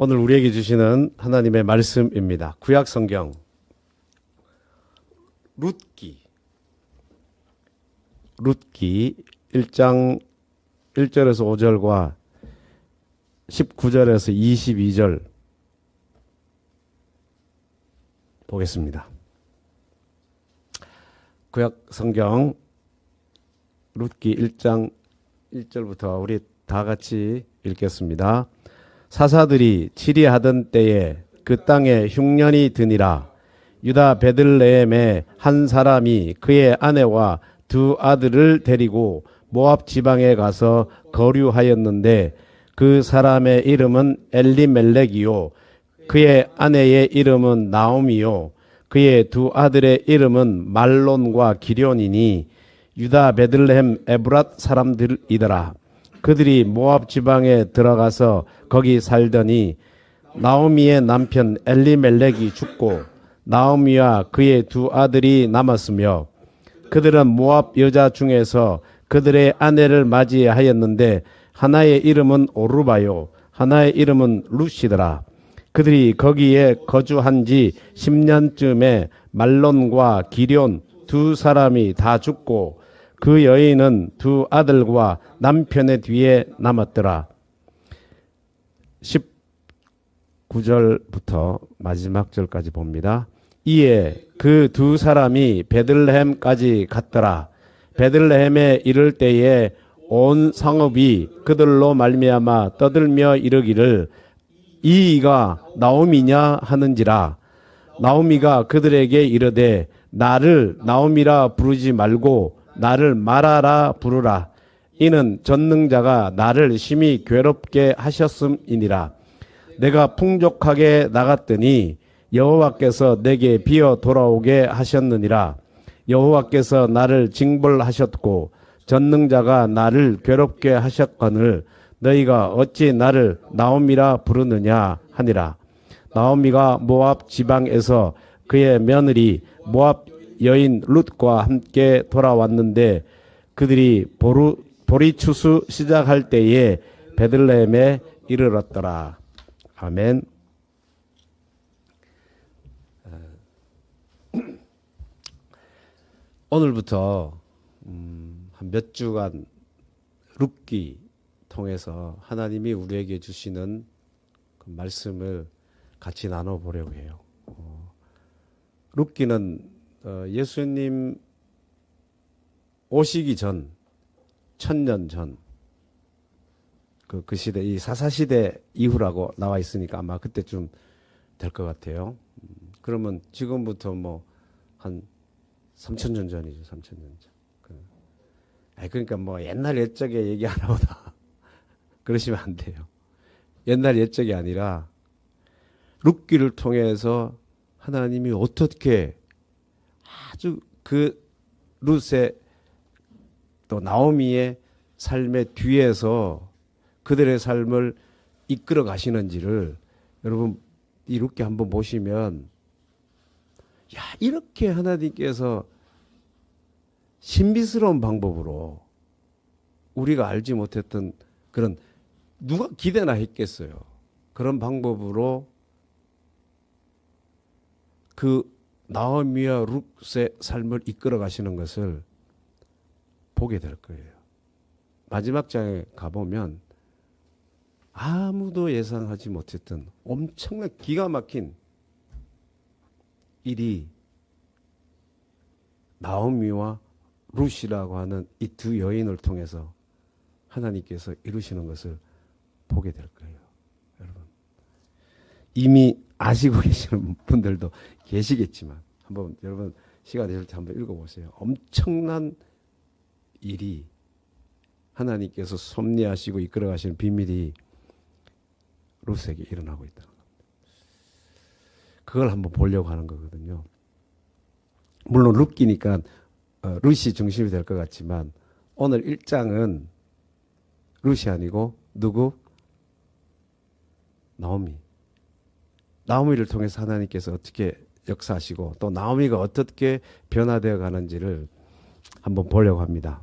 오늘 우리에게 주시는 하나님의 말씀입니다. 구약 성경 룻기 1장 1절에서 5절과 19절에서 22절 보겠습니다. 구약 성경 룻기 1장 1절부터 우리 다 같이 읽겠습니다. 사사들이 치리하던 때에 그 땅에 흉년이 드니라. 유다 베들레헴의 한 사람이 그의 아내와 두 아들을 데리고 모압 지방에 가서 거류하였는데 그 사람의 이름은 엘리멜렉이요 그의 아내의 이름은 나오미요 그의 두 아들의 이름은 말론과 기련이니 유다 베들레헴 에브랏 사람들이더라. 그들이 모압 지방에 들어가서 거기 살더니 나오미의 남편 엘리멜렉이 죽고 나오미와 그의 두 아들이 남았으며 그들은 모압 여자 중에서 그들의 아내를 맞이하였는데 하나의 이름은 오르바요 하나의 이름은 룻이더라. 그들이 거기에 거주한 지 10년쯤에 말론과 기련 두 사람이 다 죽고 그 여인은 두 아들과 남편의 뒤에 남았더라. 19절부터 마지막 절까지 봅니다. 이에 그 두 사람이 베들레헴까지 갔더라. 베들레헴에 이를 때에 온 성읍이 그들로 말미암아 떠들며 이르기를 이가 나오미냐 하는지라. 나오미가 그들에게 이르되 나를 나오미라 부르지 말고 나를 마라라 부르라. 이는 전능자가 나를 심히 괴롭게 하셨음이니라. 내가 풍족하게 나갔더니 여호와께서 내게 비어 돌아오게 하셨느니라. 여호와께서 나를 징벌하셨고 전능자가 나를 괴롭게 하셨거늘 너희가 어찌 나를 나오미라 부르느냐 하니라. 나오미가 모압 지방에서 그의 며느리 모압 여인 룻과 함께 돌아왔는데 그들이 보리추수 시작할 때에 베들레헴에 이르렀더라. 아멘. 오늘부터 한 몇 주간 룻기 통해서 하나님이 우리에게 주시는 그 말씀을 같이 나눠보려고 해요. 룻기는 예수님 오시기 전 1000년 전 그 시대, 이 사사시대 이후라고 나와 있으니까 아마 그때쯤 될 것 같아요. 그러면 지금부터 뭐 한 3000년 전이죠. 3000년 전. 그러니까 뭐 옛날 옛적의 얘기 하나보다 그러시면 안 돼요. 옛날 옛적이 아니라 룻기를 통해서 하나님이 어떻게 아주 그 룻의 또 나오미의 삶의 뒤에서 그들의 삶을 이끌어 가시는지를 여러분 이 룻기 한번 보시면 야 이렇게 하나님께서 신비스러운 방법으로 우리가 알지 못했던 그런 누가 기대나 했겠어요. 그런 방법으로 그 나오미와 룻의 삶을 이끌어 가시는 것을 보게 될 거예요. 마지막 장에 가보면 아무도 예상하지 못했던 엄청난 기가 막힌 일이 나오미와 룻이라고 하는 이 두 여인을 통해서 하나님께서 이루시는 것을 보게 될 거예요. 여러분 이미 아시고 계시는 분들도 계시겠지만 한번 여러분 시간 되실 때 한번 읽어보세요. 엄청난 일이 하나님께서 섭리하시고 이끌어가시는 비밀이 룻에게 일어나고 있다는 겁니다. 그걸 한번 보려고 하는 거거든요. 물론 룻기니까 룻이 중심이 될 것 같지만 오늘 1장은 룻이 아니고 누구? 나오미를 통해서 하나님께서 어떻게 역사하시고 또 나오미가 어떻게 변화되어 가는지를 한번 보려고 합니다.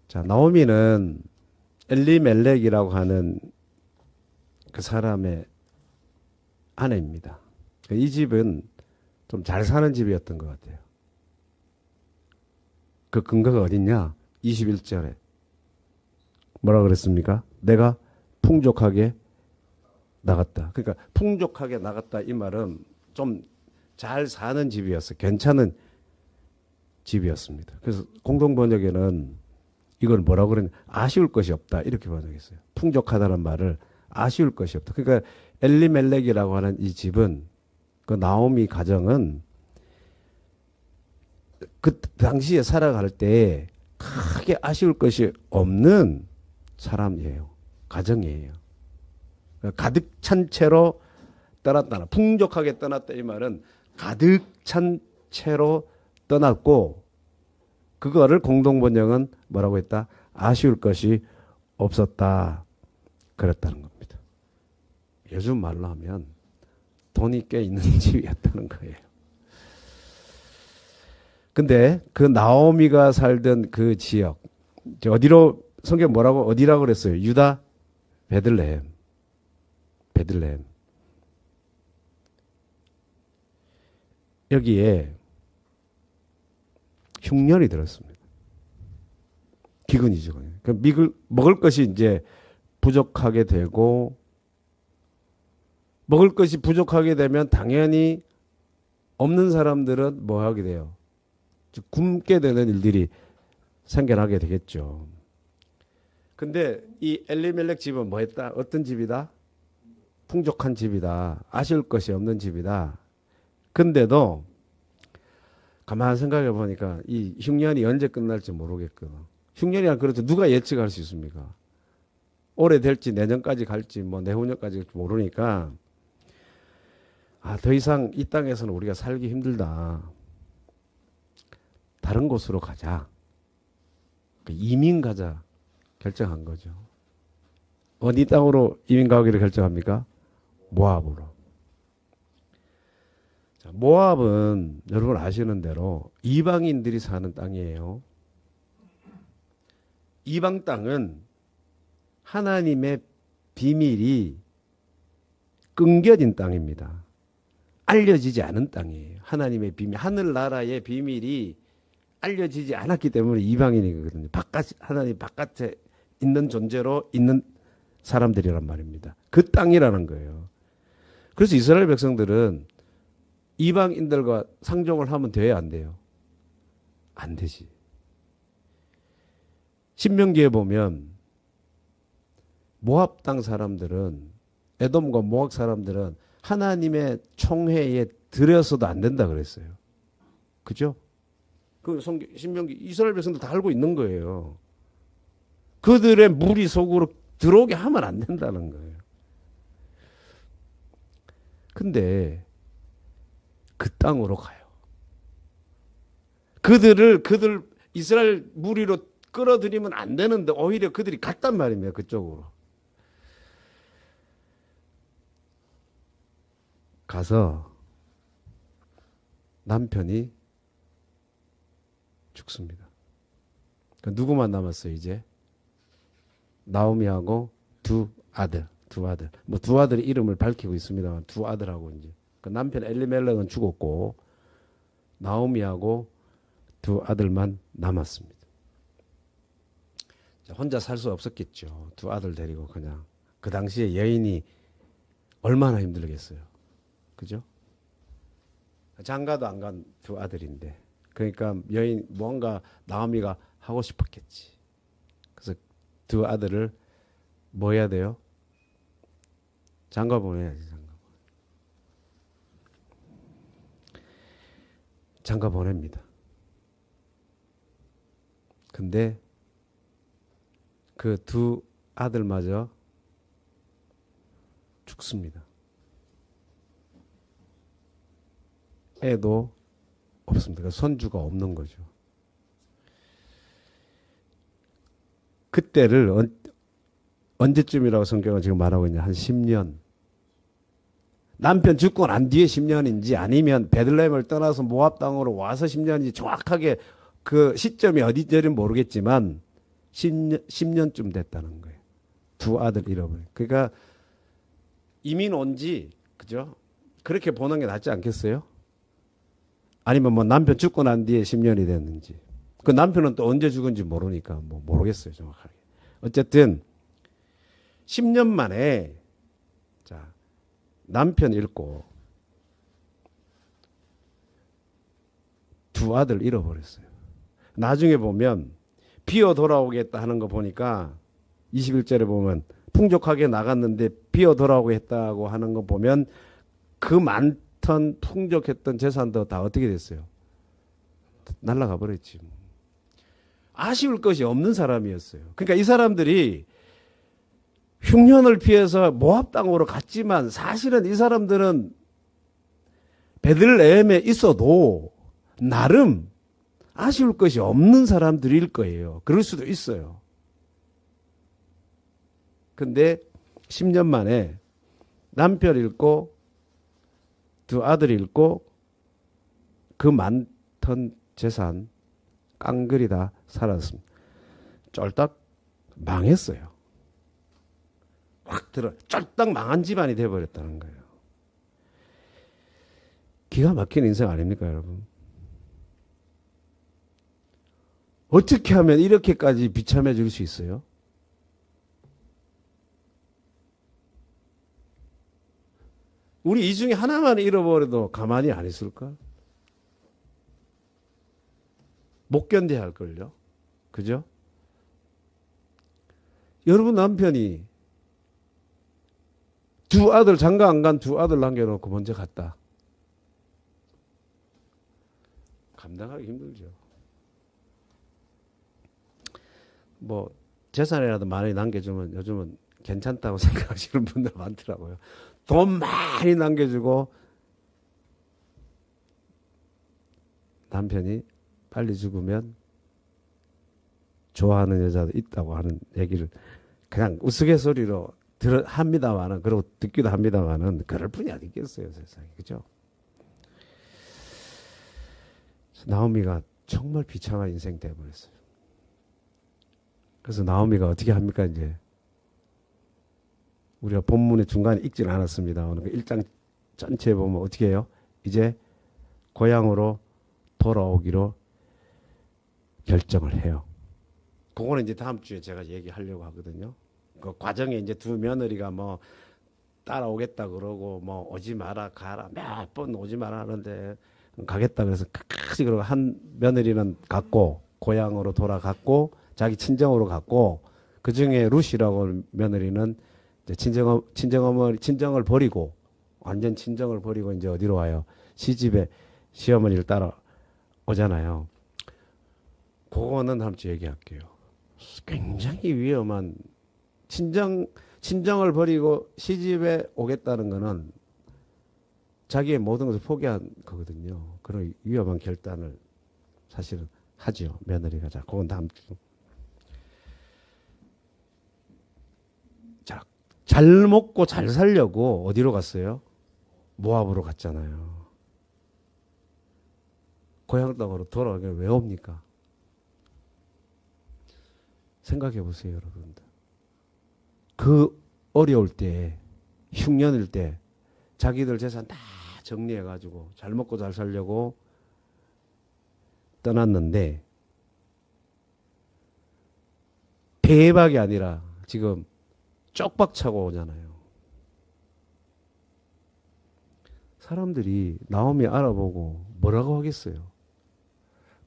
자, 나오미는 엘리멜렉이라고 하는 그 사람의 아내입니다. 이 집은 좀 잘 사는 집이었던 것 같아요. 그 근거가 어딨냐? 21절에 뭐라 그랬습니까? 내가 풍족하게 나갔다. 그러니까 풍족하게 나갔다 이 말은 좀 잘 사는 집이었어요. 괜찮은 집이었습니다. 그래서 공동 번역에는 이걸 뭐라고 그러냐? 아쉬울 것이 없다. 이렇게 번역했어요. 풍족하다는 말을 아쉬울 것이 없다. 그러니까 엘리멜렉이라고 하는 이 집은 그 나오미 가정은 그 당시에 살아갈 때 크게 아쉬울 것이 없는 사람이에요. 가정이에요. 가득 찬 채로 떠났다. 풍족하게 떠났다 이 말은 가득 찬 채로 떠났고 그거를 공동번역은 뭐라고 했다? 아쉬울 것이 없었다. 그랬다는 겁니다. 요즘 말로 하면 돈이 꽤 있는 집이었다는 거예요. 근데 그 나오미가 살던 그 지역 어디로 성경 뭐라고 어디라고 그랬어요? 유다 베들레헴. 베들레헴. 여기에 흉년이 들었습니다. 기근이죠. 그러니까 먹을 것이 이제 부족하게 되고 먹을 것이 부족하게 되면 당연히 없는 사람들은 뭐 하게 돼요? 굶게 되는 일들이 생겨나게 되겠죠. 근데 이 엘리멜렉 집은 뭐 했다? 어떤 집이다? 풍족한 집이다. 아쉬울 것이 없는 집이다. 근데도 가만히 생각해 보니까 이 흉년이 언제 끝날지 모르겠거든. 흉년이란 그렇죠. 누가 예측할 수 있습니까? 올해 될지 내년까지 갈지 뭐 내후년까지 갈지 모르니까 더 이상 이 땅에서는 우리가 살기 힘들다. 다른 곳으로 가자. 이민 가자 결정한 거죠. 어디 땅으로 이민 가기를 결정합니까? 모압으로. 자, 모압은 여러분 아시는 대로 이방인들이 사는 땅이에요. 이방 땅은 하나님의 비밀이 끊겨진 땅입니다. 알려지지 않은 땅이에요. 하나님의 비밀, 하늘나라의 비밀이 알려지지 않았기 때문에 이방인이거든요. 하나님 바깥에 있는 존재로 있는 사람들이란 말입니다. 그 땅이라는 거예요. 그래서 이스라엘 백성들은 이방인들과 상종을 하면 돼야 안 돼요? 안 되지. 신명기에 보면 모압 땅 사람들은 에돔과 모압 사람들은 하나님의 총회에 들여서도 안 된다 그랬어요. 그죠? 그 신명기 이스라엘 백성들 다 알고 있는 거예요. 그들의 무리 속으로 들어오게 하면 안 된다는 거예요. 근데 그 땅으로 가요. 그들 이스라엘 무리로 끌어들이면 안 되는데 오히려 그들이 갔단 말입니다. 그쪽으로. 가서 남편이 죽습니다. 그러니까 누구만 남았어요, 이제? 나오미하고 두 아들. 뭐 두 아들의 이름을 밝히고 있습니다만 두 아들하고 이제. 그 남편 엘리멜렉은 죽었고 나오미하고 두 아들만 남았습니다. 혼자 살 수 없었겠죠. 두 아들 데리고 그냥. 그 당시에 여인이 얼마나 힘들겠어요. 그죠? 장가도 안 간 두 아들인데. 그러니까 여인 뭔가 나오미가 하고 싶었겠지. 그래서 두 아들을 뭐 해야 돼요? 장가 보내야지. 장가 보냅니다. 근데 그 두 아들마저 죽습니다. 애도 없습니다. 손주가 없는 거죠. 그때를 언제쯤이라고 성경은 지금 말하고 있냐? 한 10년. 남편 죽고 난 뒤에 10년인지 아니면 베들레헴을 떠나서 모압 땅으로 와서 10년인지 정확하게 그 시점이 어디쯤은 모르겠지만 10년쯤 됐다는 거예요. 두 아들 잃어버린. 그러니까 이민 온지 그죠? 그렇게 보는 게 낫지 않겠어요? 아니면 뭐 남편 죽고 난 뒤에 10년이 됐는지. 그 남편은 또 언제 죽은지 모르니까 뭐 모르겠어요, 정확하게. 어쨌든 10년 만에 자, 남편 잃고 두 아들 잃어버렸어요. 나중에 보면 비어 돌아오겠다 하는 거 보니까 21절에 보면 풍족하게 나갔는데 비어 돌아오고 했다고 하는 거 보면 그 많던 풍족했던 재산도 다 어떻게 됐어요? 날아가 버렸지. 아쉬울 것이 없는 사람이었어요. 그러니까 이 사람들이 흉년을 피해서 모압 땅으로 갔지만 사실은 이 사람들은 베들레헴에 있어도 나름 아쉬울 것이 없는 사람들일 거예요. 그럴 수도 있어요. 근데 10년 만에 남편 잃고 두 아들 잃고 그 많던 재산 깡그리 다 사라졌습니다. 쫄딱 망했어요. 확 들어 쫄딱 망한 집안이 돼버렸다는 거예요. 기가 막힌 인생 아닙니까, 여러분? 어떻게 하면 이렇게까지 비참해질 수 있어요? 우리 이 중에 하나만 잃어버려도 가만히 안 있을까? 못 견뎌야 할걸요? 그죠? 여러분 남편이 두 아들, 장가 안 간 두 아들 남겨놓고 먼저 갔다. 감당하기 힘들죠. 뭐 재산이라도 많이 남겨주면 요즘은 괜찮다고 생각하시는 분들 많더라고요. 돈 많이 남겨주고 남편이 빨리 죽으면 좋아하는 여자도 있다고 하는 얘기를 그냥 우스갯소리로 합니다만은, 그리고 듣기도 합니다만은, 그럴 뿐이 아니겠어요, 세상에. 그죠? 나오미가 정말 비참한 인생 돼버렸어요. 그래서 나오미가 어떻게 합니까, 이제? 우리가 본문의 중간에 읽지는 않았습니다. 오늘 1장 전체에 보면 어떻게 해요? 이제 고향으로 돌아오기로 결정을 해요. 그거는 이제 다음 주에 제가 얘기하려고 하거든요. 그 과정에 이제 두 며느리가 뭐 따라오겠다 그러고 뭐 오지 마라 가라 몇 번 오지 마라 하는데 가겠다 그래서 끝까지 그러고 한 며느리는 갔고 고향으로 돌아갔고 자기 친정으로 갔고 그 중에 루시라고 며느리는 이제 친정을 버리고 완전 친정을 버리고 이제 어디로 와요? 시집에 시어머니를 따라 오잖아요. 그거는 다음 주에 얘기할게요. 굉장히 위험한 친정을 버리고 시집에 오겠다는 거는 자기의 모든 것을 포기한 거거든요. 그런 위험한 결단을 사실은 하죠. 며느리가. 자, 그건 다음 주. 자, 잘 먹고 잘 살려고 어디로 갔어요? 모압으로 갔잖아요. 고향 땅으로 돌아오면 왜 옵니까? 생각해 보세요, 여러분들. 그 어려울 때, 흉년일 때, 자기들 재산 다 정리해가지고 잘 먹고 잘 살려고 떠났는데, 대박이 아니라 지금 쪽박 차고 오잖아요. 사람들이 나오미 알아보고 뭐라고 하겠어요?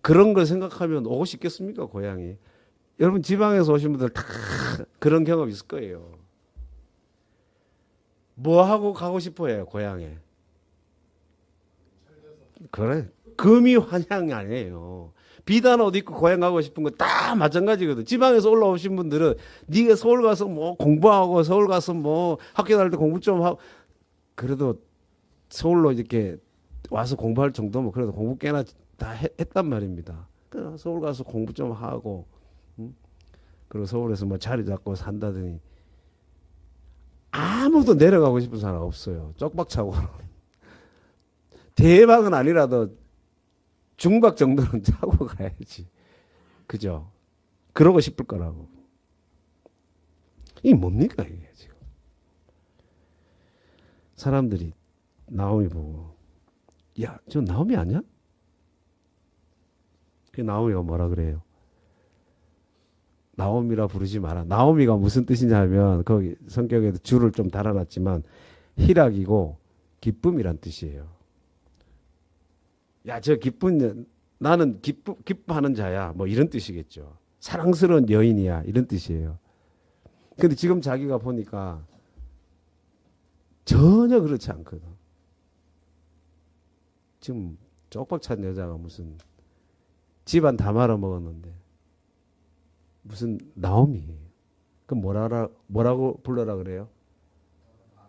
그런 걸 생각하면 오고 싶겠습니까, 고향에? 여러분 지방에서 오신 분들 다 그런 경험 있을 거예요. 뭐 하고 가고 싶어요, 고향에? 그래, 금이 환향이 아니에요. 비단 옷 입고 고향 가고 싶은 거 다 마찬가지거든. 지방에서 올라오신 분들은 네가 서울 가서 뭐 공부하고 서울 가서 뭐 학교 다닐 때 공부 좀 하고 그래도 서울로 이렇게 와서 공부할 정도면 그래도 공부 꽤나 다 했단 말입니다. 그래서 서울 가서 공부 좀 하고 그리고 서울에서 뭐 자리 잡고 산다더니 아무도 내려가고 싶은 사람 없어요. 쪽박 차고. 대박은 아니라도 중박 정도는 차고 가야지. 그죠? 그러고 싶을 거라고. 이게 뭡니까, 이게 지금. 사람들이 나오미 보고 야, 저 나오미 아니야? 그 나오미가 뭐라 그래요? 나오미라 부르지 마라. 나오미가 무슨 뜻이냐 하면 거기 성격에도 줄을 좀 달아놨지만 희락이고 기쁨이란 뜻이에요. 야, 저 기쁜 나는 기뻐하는 자야. 뭐 이런 뜻이겠죠. 사랑스러운 여인이야. 이런 뜻이에요. 근데 지금 자기가 보니까 전혀 그렇지 않거든. 지금 쪽박 찬 여자가 무슨 집안 다 말아먹었는데 무슨 나오미. 그럼 뭐라고 불러라 그래요?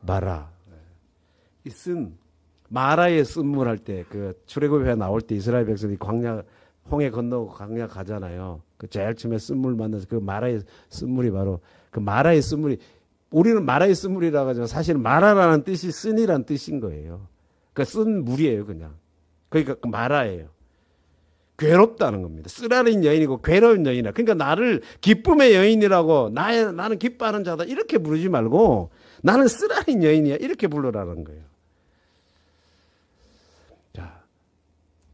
마라. 이 쓴 마라의 쓴물 할 때 그 출애굽에 나올 때 이스라엘 백성이 광야 홍해 건너고 광야 가잖아요. 그 제일 처음에 쓴물 만나서 그 마라의 쓴물이 바로 그 마라의 쓴물이 우리는 마라의 쓴물이라고 하지만 사실 마라라는 뜻이 쓴이란 뜻인 거예요. 그 쓴 물이에요, 그냥. 그러니까 그 마라예요. 괴롭다는 겁니다. 쓰라린 여인이고 괴로운 여인이라. 그러니까 나를 기쁨의 여인이라고 나는 기뻐하는 자다 이렇게 부르지 말고 나는 쓰라린 여인이야 이렇게 부르라는 거예요. 자,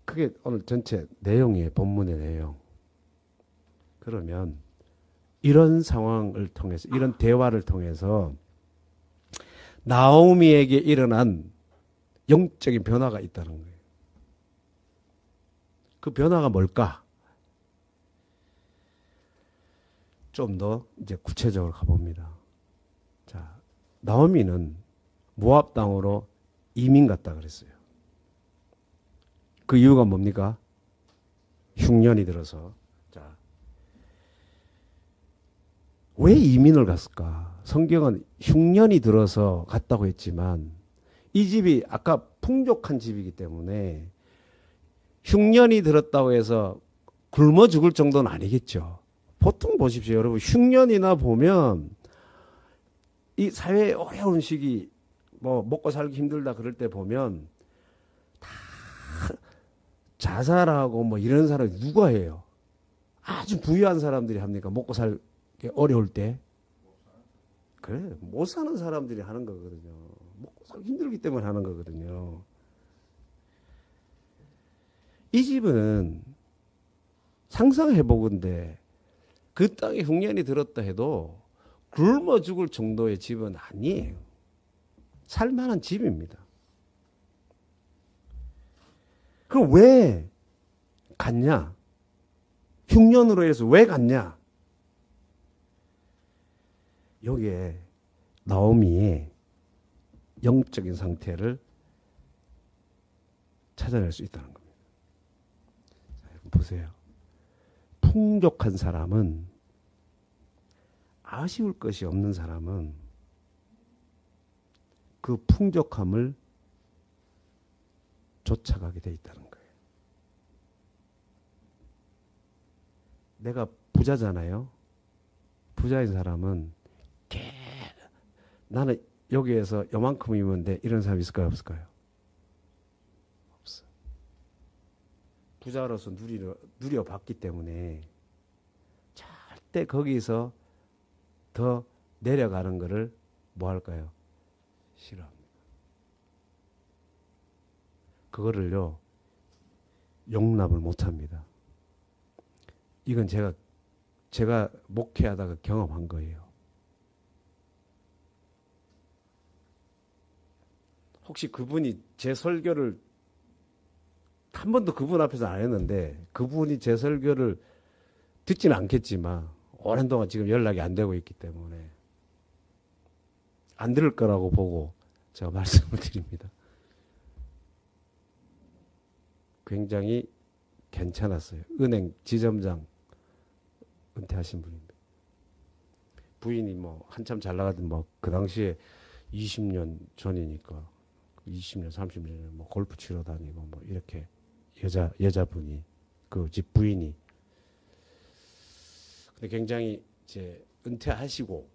그게 오늘 전체 내용이에요. 본문의 내용. 그러면 이런 상황을 통해서 이런 대화를 통해서 나오미에게 일어난 영적인 변화가 있다는 거예요. 그 변화가 뭘까? 좀 더 이제 구체적으로 가봅니다. 자, 나오미는 모압 땅으로 이민 갔다 그랬어요. 그 이유가 뭡니까? 흉년이 들어서. 자, 왜 이민을 갔을까? 성경은 흉년이 들어서 갔다고 했지만 이 집이 아까 풍족한 집이기 때문에 흉년이 들었다고 해서 굶어 죽을 정도는 아니겠죠. 보통 보십시오. 여러분 흉년이나 보면 이 사회의 어려운 시기 뭐 먹고 살기 힘들다 그럴 때 보면 다 자살하고 뭐 이런 사람이 누가 해요? 아주 부유한 사람들이 합니까? 먹고 살기 어려울 때. 그래, 못 사는 사람들이 하는 거거든요. 먹고 살기 힘들기 때문에 하는 거거든요. 이 집은 상상해보건대 그 땅에 흉년이 들었다 해도 굶어 죽을 정도의 집은 아니에요. 살만한 집입니다. 그럼 왜 갔냐? 흉년으로 해서 왜 갔냐? 여기에 나오미의 영적인 상태를 찾아낼 수 있다는 겁니다. 보세요. 풍족한 사람은 아쉬울 것이 없는 사람은 그 풍족함을 쫓아가게 돼 있다는 거예요. 내가 부자잖아요. 부자인 사람은 나는 여기에서 요만큼이면 돼 이런 사람 있을까요? 없을까요? 없어요. 부자로서 누려봤기 때문에 절대 거기서 더 내려가는 것을 뭐 할까요? 싫어합니다. 그거를요 용납을 못합니다. 이건 제가 목회하다가 경험한 거예요. 혹시 그분이 제 설교를 한 번도 그분 앞에서 안 했는데 그분이 제 설교를 듣지는 않겠지만 오랜 동안 지금 연락이 안 되고 있기 때문에 안 들을 거라고 보고 제가 말씀을 드립니다. 굉장히 괜찮았어요. 은행 지점장 은퇴하신 분입니다. 부인이 뭐 한참 잘 나가던 뭐 그 당시에 20년 전이니까 20년 30년 전에 뭐 골프 치러 다니고 뭐 이렇게 여자분이 그 집 부인이 근데 굉장히 이제 은퇴하시고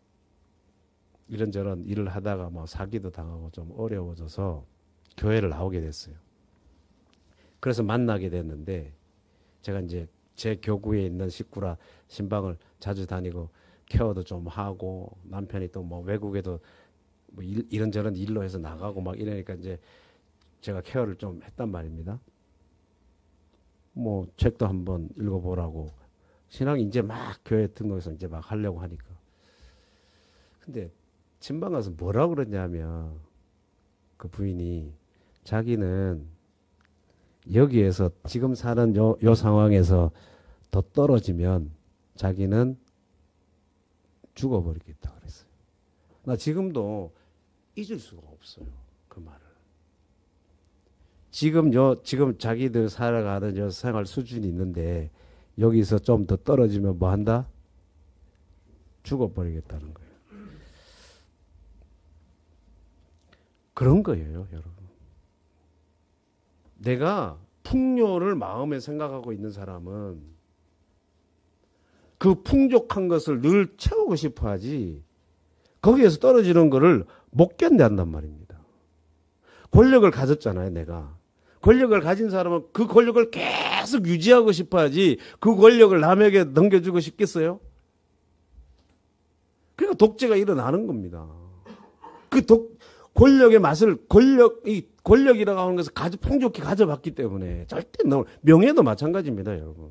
이런저런 일을 하다가 뭐 사기도 당하고 좀 어려워져서 교회를 나오게 됐어요. 그래서 만나게 됐는데 제가 이제 제 교구에 있는 식구라 신방을 자주 다니고 케어도 좀 하고 남편이 또 뭐 외국에도 뭐 이런저런 일로 해서 나가고 막 이러니까 이제 제가 케어를 좀 했단 말입니다. 뭐 책도 한번 읽어보라고 신앙 이제 막 교회 등록해서 이제 막 하려고 하니까. 근데 친방 가서 뭐라 그러냐면 그 부인이 자기는 여기에서 지금 사는 요 상황에서 더 떨어지면 자기는 죽어버리겠다 그랬어요. 나 지금도 잊을 수가 없어요. 그 말을. 지금 자기들 살아가는 요 생활 수준이 있는데 여기서 좀 더 떨어지면 뭐 한다? 죽어버리겠다는 거예요. 그런 거예요, 여러분. 내가 풍요를 마음에 생각하고 있는 사람은 그 풍족한 것을 늘 채우고 싶어 하지 거기에서 떨어지는 거를 못 견뎌한단 말입니다. 권력을 가졌잖아요, 내가. 권력을 가진 사람은 그 권력을 계속 유지하고 싶어 하지 그 권력을 남에게 넘겨주고 싶겠어요? 그러니까 독재가 일어나는 겁니다. 권력의 맛을 권력이라고 하는 것을 풍족히 가져봤기 때문에 절대 명예도 마찬가지입니다, 여러분.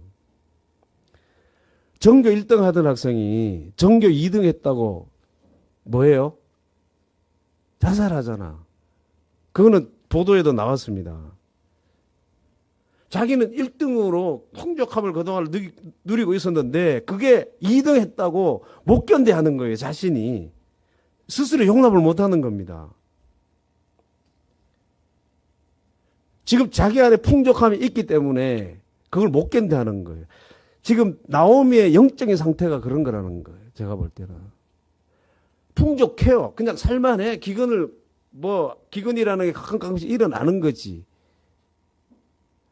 전교 1등 하던 학생이 전교 2등 했다고 뭐예요? 자살하잖아. 그거는 보도에도 나왔습니다. 자기는 1등으로 풍족함을 그동안 누리고 있었는데 그게 2등 했다고 못 견뎌하는 거예요, 자신이. 스스로 용납을 못하는 겁니다. 지금 자기 안에 풍족함이 있기 때문에 그걸 못 견뎌하는 거예요. 지금 나오미의 영적인 상태가 그런 거라는 거예요. 제가 볼 때는. 풍족해요. 그냥 살만해. 기근이라는 게 가끔씩 일어나는 거지.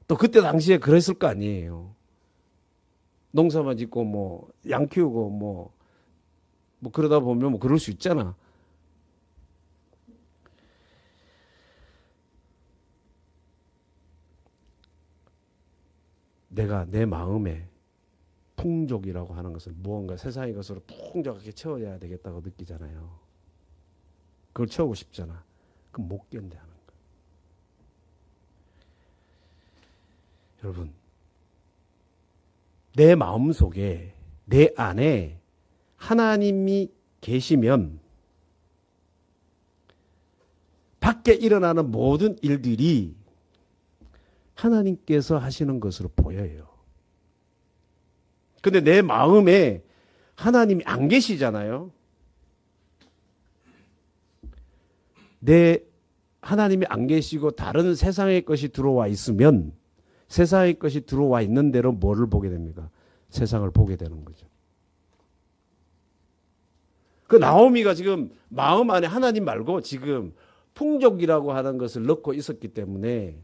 또 그때 당시에 그랬을 거 아니에요. 농사만 짓고 뭐 양 키우고 뭐 그러다 보면 뭐 그럴 수 있잖아. 내가 내 마음에 풍족이라고 하는 것을 무언가 세상의 것으로 풍족하게 채워야 되겠다고 느끼잖아요. 그걸 채우고 싶잖아. 그럼 못 견뎌하는 거예요. 여러분, 내 마음 속에 내 안에 하나님이 계시면 밖에 일어나는 모든 일들이 하나님께서 하시는 것으로 보여요. 근데 내 마음에 하나님이 안 계시잖아요. 하나님이 안 계시고 다른 세상의 것이 들어와 있으면 세상의 것이 들어와 있는 대로 뭐를 보게 됩니까? 세상을 보게 되는 거죠. 그 나오미가 지금 마음 안에 하나님 말고 지금 풍족이라고 하는 것을 넣고 있었기 때문에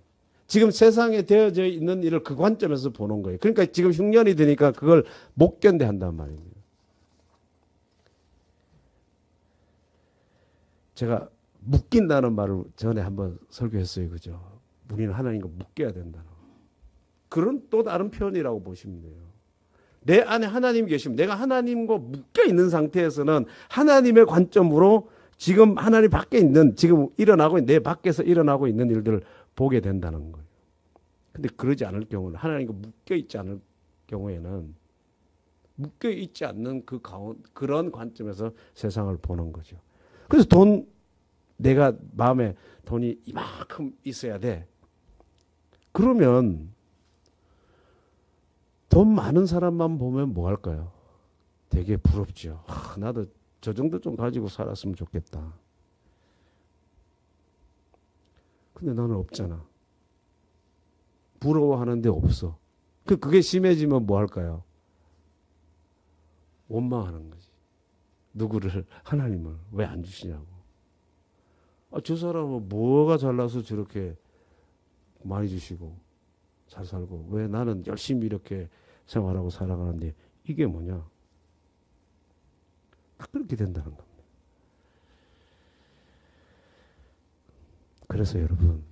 지금 세상에 되어져 있는 일을 그 관점에서 보는 거예요. 그러니까 지금 흉년이 되니까 그걸 못 견뎌한단 말입니다. 제가 묶인다는 말을 전에 한번 설교했어요. 그죠? 우리는 하나님과 묶여야 된다는. 그런 또 다른 표현이라고 보시면 돼요. 내 안에 하나님이 계시면 내가 하나님과 묶여 있는 상태에서는 하나님의 관점으로 지금 하나님 밖에 있는 지금 일어나고 있는 내 밖에서 일어나고 있는 일들을 보게 된다는 거예요. 근데 그러지 않을 경우는 하나님과 묶여 있지 않을 경우에는 묶여 있지 않는 그런 관점에서 세상을 보는 거죠. 그래서 내가 마음에 돈이 이만큼 있어야 돼. 그러면 돈 많은 사람만 보면 뭐 할까요? 되게 부럽죠. 나도 저 정도 좀 가지고 살았으면 좋겠다. 근데 나는 없잖아. 부러워하는데 없어. 그게 심해지면 뭐 할까요? 원망하는 거지. 누구를? 하나님을 왜 안 주시냐고. 저 사람은 뭐가 잘나서 저렇게 많이 주시고 잘 살고 왜 나는 열심히 이렇게 생활하고 살아가는데 이게 뭐냐? 그렇게 된다는 겁니다. 그래서 여러분,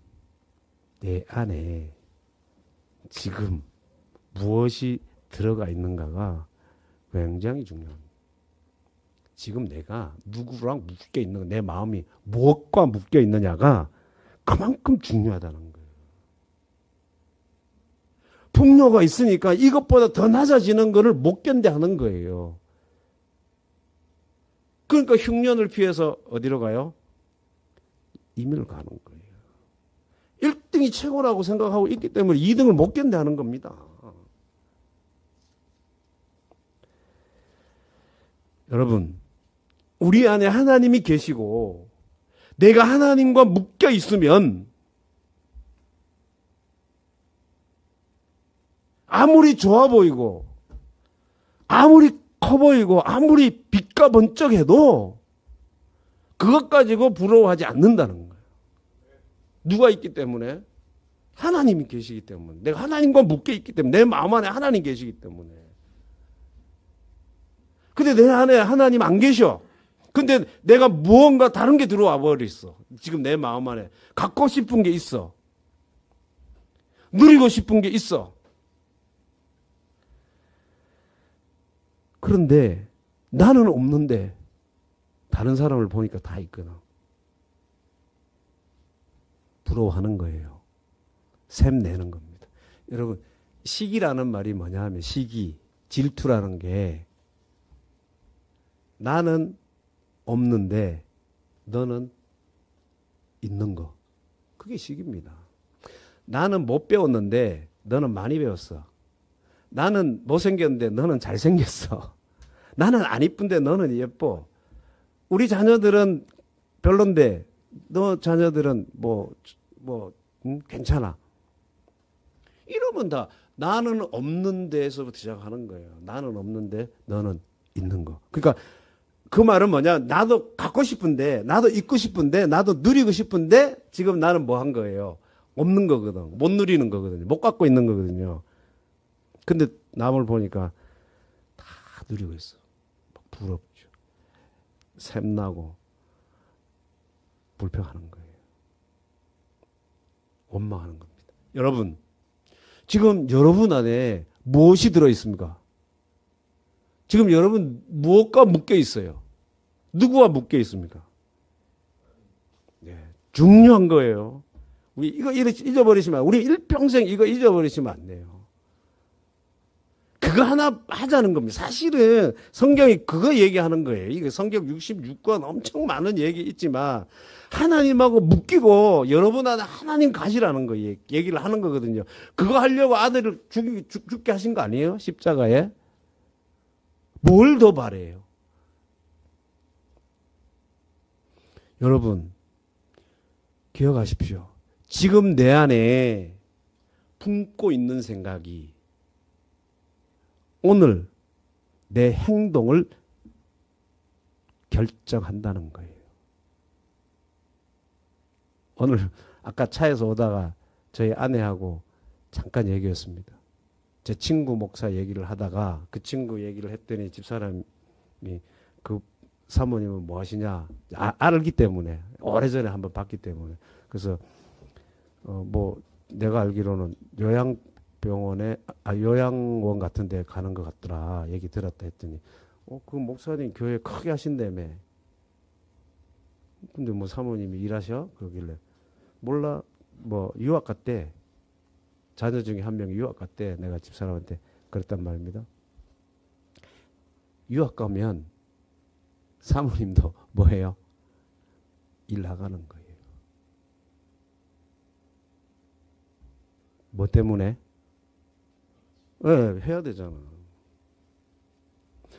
내 안에 지금 무엇이 들어가 있는가가 굉장히 중요합니다. 지금 내가 누구랑 묶여 있는 내 마음이 무엇과 묶여 있느냐가 그만큼 중요하다는 거예요. 풍요가 있으니까 이것보다 더 낮아지는 것을 못 견뎌하는 거예요. 그러니까 흉년을 피해서 어디로 가요? 이민을 가는 거예요. 1등이 최고라고 생각하고 있기 때문에 2등을 못 견뎌하는 겁니다. 여러분, 우리 안에 하나님이 계시고 내가 하나님과 묶여 있으면 아무리 좋아 보이고 아무리 커 보이고 아무리 빛과 번쩍해도 그것 가지고 부러워하지 않는다는 거예요. 누가 있기 때문에? 하나님이 계시기 때문에. 내가 하나님과 묶여 있기 때문에. 내 마음 안에 하나님 계시기 때문에. 근데 내 안에 하나님 안 계셔. 근데 내가 무언가 다른 게 들어와 버렸어. 지금 내 마음 안에 갖고 싶은 게 있어. 누리고 싶은 게 있어. 그런데 나는 없는데 다른 사람을 보니까 다 있거든. 부러워하는 거예요. 샘내는 겁니다. 여러분, 시기라는 말이 뭐냐 하면 시기, 질투라는 게 나는 없는데 너는 있는 거. 그게 시기입니다. 나는 못 배웠는데 너는 많이 배웠어. 나는 못생겼는데 너는 잘생겼어. 나는 안 이쁜데 너는 예뻐. 우리 자녀들은 별론데 너 자녀들은 괜찮아. 이러면 다 나는 없는 데에서부터 시작하는 거예요. 나는 없는데 너는 있는 거. 그러니까 그 말은 뭐냐? 나도 갖고 싶은데, 나도 있고 싶은데, 나도 누리고 싶은데 지금 나는 뭐 한 거예요? 없는 거거든. 못 누리는 거거든요. 못 갖고 있는 거거든요. 근데 남을 보니까 다 누리고 있어. 부럽죠. 샘나고 불평하는 거예요. 원망하는 겁니다. 여러분, 지금 여러분 안에 무엇이 들어있습니까? 지금 여러분 무엇과 묶여 있어요? 누구와 묶여 있습니까? 네, 중요한 거예요. 우리 이거 잊어버리시면, 우리 일평생 이거 잊어버리시면 안 돼요. 그거 하나 하자는 겁니다. 사실은 성경이 그거 얘기하는 거예요. 이거 성경 66권 엄청 많은 얘기 있지만 하나님하고 묶이고 여러분 안에 하나님 가시라는 거 얘기를 하는 거거든요. 그거 하려고 아들을 죽게 하신 거 아니에요? 십자가에. 뭘 더 바래요? 여러분, 기억하십시오. 지금 내 안에 품고 있는 생각이 오늘 내 행동을 결정한다는 거예요. 오늘 아까 차에서 오다가 저희 아내하고 잠깐 얘기했습니다. 제 친구 목사 얘기를 하다가 그 친구 얘기를 했더니 집사람이 그 사모님은 뭐 하시냐 알기 때문에 오래전에 한번 봤기 때문에 그래서 내가 알기로는 요양원 같은 데 가는 것 같더라 얘기 들었다 했더니 그 목사님 교회 크게 하신다며. 근데 뭐 사모님이 일하셔? 그러길래 몰라 유학 갔대. 자녀 중에 한 명이 유학 갔대. 내가 집사람한테 그랬단 말입니다. 유학 가면 사모님도 뭐 해요? 일 나가는 거예요. 뭐 때문에? 해야 되잖아.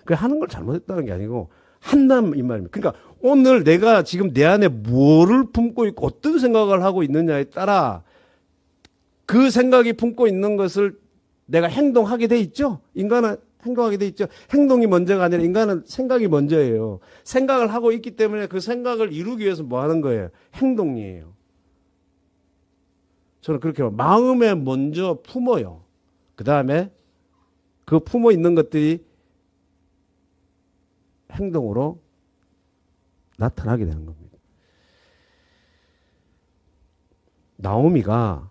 그 하는 걸 잘못했다는 게 아니고 한다는 이 말입니다. 그러니까 오늘 내가 지금 내 안에 뭐를 품고 있고 어떤 생각을 하고 있느냐에 따라 그 생각이 품고 있는 것을 내가 행동하게 돼 있죠. 인간은 행동하게 돼 있죠. 행동이 먼저가 아니라 인간은 생각이 먼저예요. 생각을 하고 있기 때문에 그 생각을 이루기 위해서 뭐 하는 거예요? 행동이에요. 저는 그렇게 마음에 먼저 품어요. 그 다음에 그 품어 있는 것들이 행동으로 나타나게 되는 겁니다. 나오미가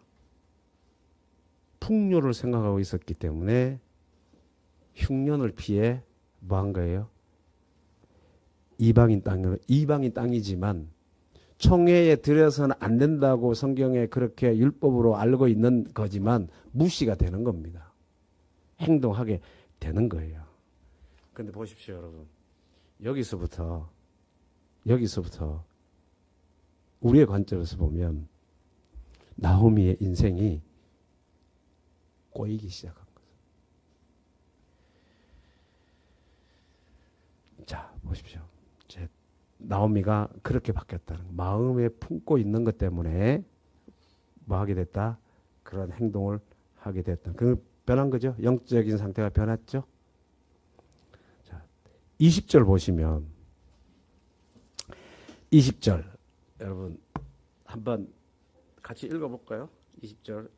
풍요를 생각하고 있었기 때문에 흉년을 피해 뭐 한 거예요? 이방인 땅이지만 총회에 들여서는 안 된다고 성경에 그렇게 율법으로 알고 있는 거지만 무시가 되는 겁니다. 행동하게 되는 거예요. 근데 보십시오, 여러분. 여기서부터 우리의 관점에서 보면 나오미의 인생이 꼬이기 시작한 거죠. 자, 보십시오. 나오미가 그렇게 바뀌었다는, 마음에 품고 있는 것 때문에 뭐 하게 됐다? 그런 행동을 하게 됐다. 그 변한 거죠. 영적인 상태가 변했죠. 자, 20절 보시면 20절 여러분 한번 같이 읽어볼까요? 20절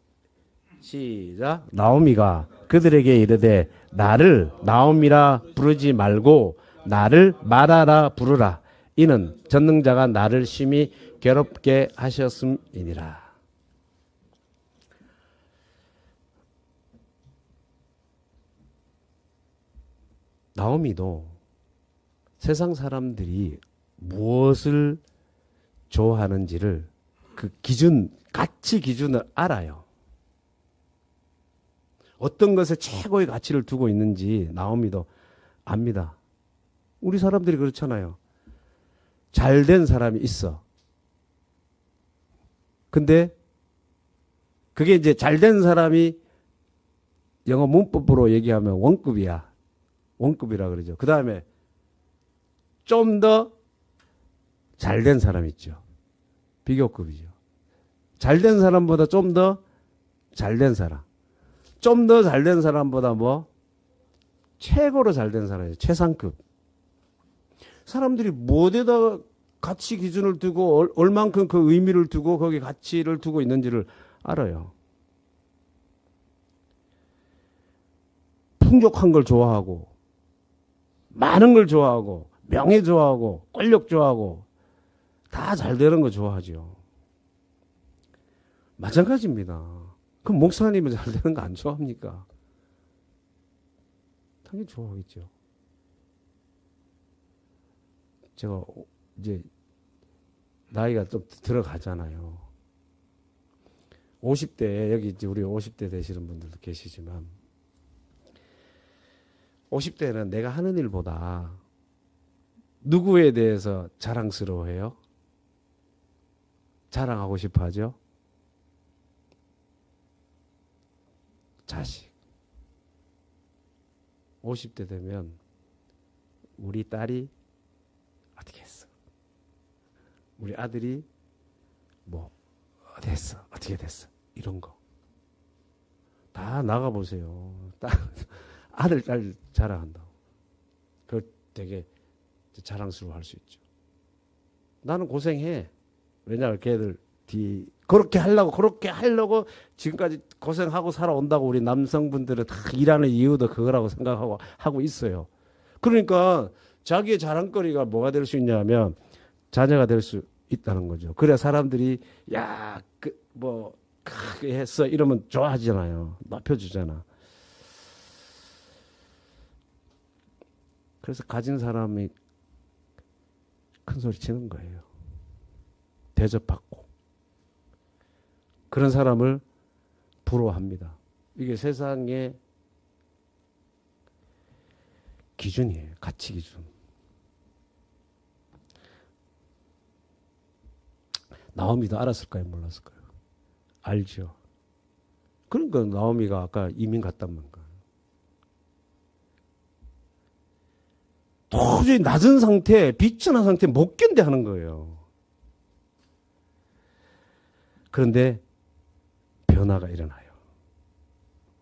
시작. 나오미가 그들에게 이르되 나를 나오미라 부르지 말고 나를 마라라 부르라. 이는 전능자가 나를 심히 괴롭게 하셨음이니라. 나오미도 세상 사람들이 무엇을 좋아하는지를 그 기준, 가치 기준을 알아요. 어떤 것에 최고의 가치를 두고 있는지 나오미도 압니다. 우리 사람들이 그렇잖아요. 잘된 사람이 있어. 근데 그게 이제 잘된 사람이 영어 문법으로 얘기하면 원급이야. 원급이라 그러죠. 그 다음에 좀 더 잘된 사람 있죠. 비교급이죠. 잘된 사람보다 좀 더 잘된 사람. 좀 더 잘된 사람보다 뭐? 최고로 잘된 사람이에요. 최상급. 사람들이 뭐에다 가치 기준을 두고 얼만큼 그 의미를 두고 거기 가치를 두고 있는지를 알아요. 풍족한 걸 좋아하고 많은 걸 좋아하고 명예 좋아하고 권력 좋아하고 다 잘 되는 거 좋아하죠. 마찬가지입니다. 그럼 목사님은 잘 되는 거 안 좋아합니까? 당연히 좋아하겠죠. 제가 이제 나이가 좀 들어가잖아요. 50대, 여기 이제 우리 50대 되시는 분들도 계시지만 50대는 내가 하는 일보다 누구에 대해서 자랑스러워해요? 자랑하고 싶어 하죠? 자식. 50대 되면 우리 딸이 어떻게 했어? 우리 아들이 뭐 어디 했어? 어떻게 됐어? 이런 거. 다 나가보세요. 아들, 딸 자랑한다고. 그걸 되게 자랑스러워 할 수 있죠. 나는 고생해. 왜냐하면 걔들 그렇게 하려고 지금까지 고생하고 살아온다고 우리 남성분들은 다 일하는 이유도 그거라고 생각하고 하고 있어요. 그러니까 자기의 자랑거리가 뭐가 될 수 있냐면 자녀가 될 수 있다는 거죠. 그래야 사람들이 야, 뭐 했어 이러면 좋아하잖아요. 높여주잖아. 그래서 가진 사람이 큰 소리 치는 거예요. 대접받고. 그런 사람을 부러워합니다. 이게 세상의 기준이에요. 가치 기준. 나오미도 알았을까요? 몰랐을까요? 알죠. 그러니까 나오미가 아까 이민 갔단 말이야. 도저히 낮은 상태, 비천한 상태 못 견뎌 하는 거예요. 그런데 변화가 일어나요.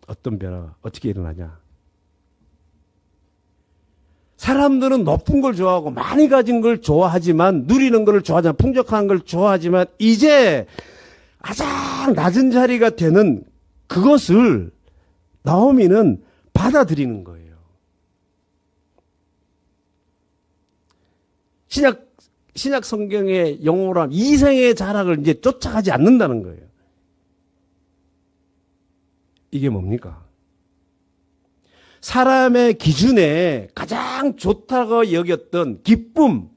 어떤 변화가 어떻게 일어나냐? 사람들은 높은 걸 좋아하고 많이 가진 걸 좋아하지만 누리는 걸 좋아하지만 풍족한 걸 좋아하지만 이제 가장 낮은 자리가 되는 그것을 나오미는 받아들이는 거예요. 신약 성경의 용어로 하면 이생의 자락을 이제 쫓아가지 않는다는 거예요. 이게 뭡니까? 사람의 기준에 가장 좋다고 여겼던 기쁨,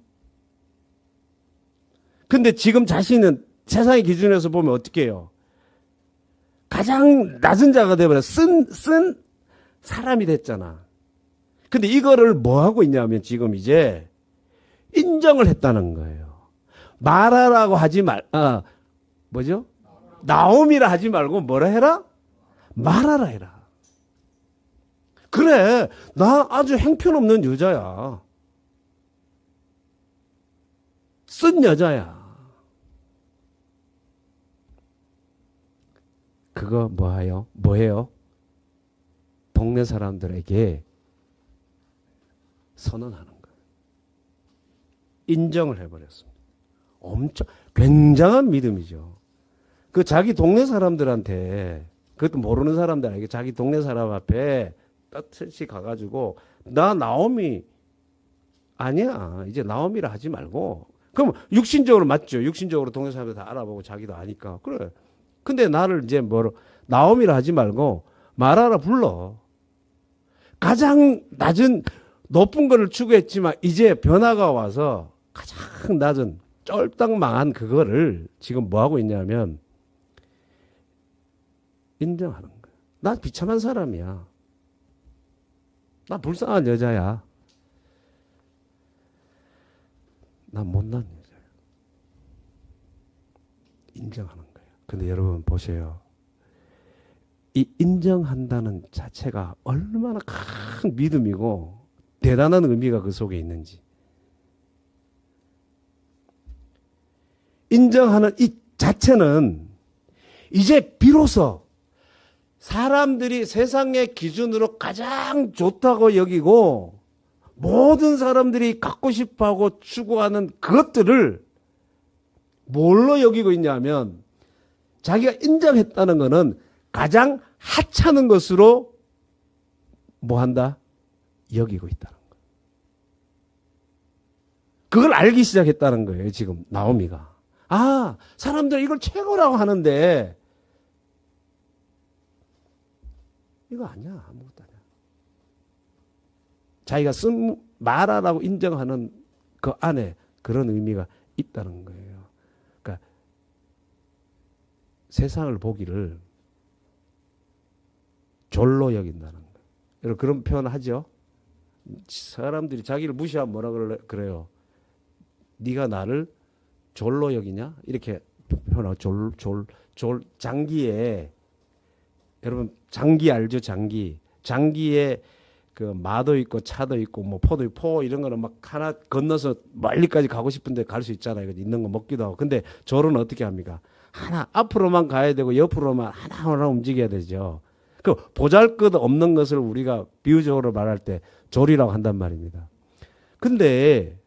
근데 지금 자신은 세상의 기준에서 보면 어떻게 해요? 가장 낮은 자가 되어버려. 쓴 사람이 됐잖아. 근데 이거를 뭐 하고 있냐면 지금 이제 인정을 했다는 거예요. 말하라고 하지 뭐죠? 나옴이라 하지 말고 뭐라 해라? 말하라 해라. 그래, 나 아주 형편없는 여자야. 쓴 여자야. 그거 뭐해요? 동네 사람들에게 선언하는 거예요. 인정을 해버렸습니다. 엄청 굉장한 믿음이죠. 그 자기 동네 사람들한테, 그것도 모르는 사람들에게 자기 동네 사람 앞에 떳떳이 가가지고 나 나오미 아니야. 이제 나오미라 하지 말고. 그럼 육신적으로 맞죠. 육신적으로 동네 사람들 다 알아보고 자기도 아니까. 그래. 근데 나를 이제 나오미라 하지 말고 말하라 불러. 가장 낮은 높은 거를 추구했지만 이제 변화가 와서 가장 낮은 쫄딱 그거를 지금 뭐 하고 있냐면 인정하는 거야. 나 비참한 사람이야. 나 불쌍한 여자야. 나 못난 여자야. 인정하는 거예요. 근데 여러분 보세요. 이 인정한다는 자체가 얼마나 큰 믿음이고 대단한 의미가 그 속에 있는지. 인정하는 이 자체는 이제 비로소 사람들이 세상의 기준으로 가장 좋다고 여기고 모든 사람들이 갖고 싶어하고 추구하는 그것들을 뭘로 여기고 있냐면 자기가 인정했다는 것은 가장 하찮은 것으로 뭐한다? 여기고 있다는 거예요. 그걸 알기 시작했다는 거예요. 지금 나오미가. 아, 사람들 이걸 최고라고 하는데 이거 아니야. 아무것도 아니야. 자기가 쓴 말하라고 인정하는 그 안에 그런 의미가 있다는 거예요. 그러니까 세상을 보기를 졸로 여긴다는 거예요. 여러분 그런 표현 하죠? 사람들이 자기를 무시하면 뭐라 그래요? 네가 나를 졸로 여기냐? 이렇게 표현하고 장기에 여러분 장기 알죠? 장기에 그 마도 있고 차도 있고 뭐 포도 있고 포 이런 거는 막 하나 건너서 멀리까지 가고 싶은데 갈 수 있잖아요. 있는 거 먹기도 하고. 근데 졸은 어떻게 합니까? 하나 앞으로만 가야 되고 옆으로만 하나하나 움직여야 되죠. 그 보잘것없는 것을 우리가 비유적으로 말할 때 졸이라고 한단 말입니다. 근데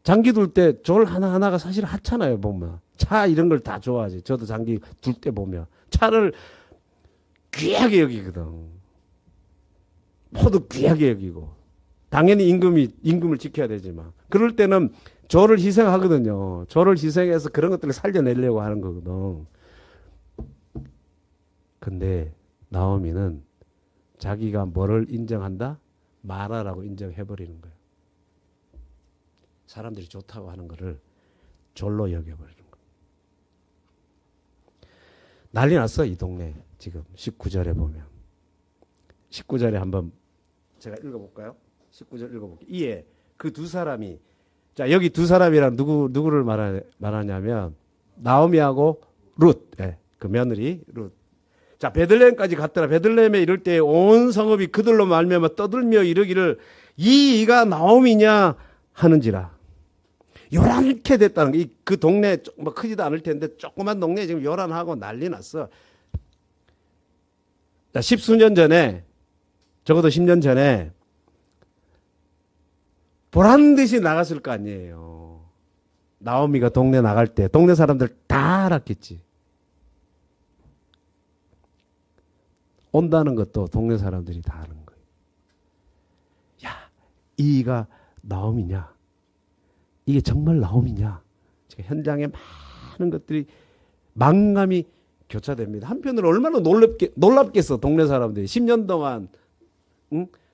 장기 둘 때 졸 하나하나가 사실 하찮아요. 보면 차 이런 걸 다 좋아하지. 저도 장기 둘 때 보면 차를 귀하게 여기거든. 포도 귀하게 여기고 당연히 임금을 지켜야 되지만 그럴 때는 졸을 희생하거든요. 졸을 희생해서 그런 것들을 살려내려고 하는 거거든. 근데 나오미는 자기가 뭐를 인정한다? 말하라고 인정해버리는 거예요. 사람들이 좋다고 하는 거를 졸로 여겨버리는 거예요. 난리 났어 이 동네. 지금 19절에 보면 19절에 한번 제가 읽어볼까요? 19절 읽어볼게요. 이에 그 두 사람이 자 여기 두 사람이란 누구를 말하냐면 나오미하고 룻, 그 며느리 룻. 자 베들레헴까지 갔더라. 베들레헴에 이를 때 온 성읍이 그들로 말미암아 떠들며 이르기를 이가 나오미냐 하는지라. 요란케 됐다는 거. 그 동네 뭐 크지도 않을 텐데 조그만 동네 지금 요란하고 난리 났어. 자 10수년 전에 적어도 10년 전에 보란 듯이 나갔을 거 아니에요. 나오미가 동네 나갈 때 동네 사람들 다 알았겠지. 온다는 것도 동네 사람들이 다 아는 거예요. 야, 이가 나오미냐? 이게 정말 나오미냐? 현장에 많은 것들이 망감이 교차됩니다. 한편으로 얼마나 놀랍겠어 동네 사람들이. 10년 동안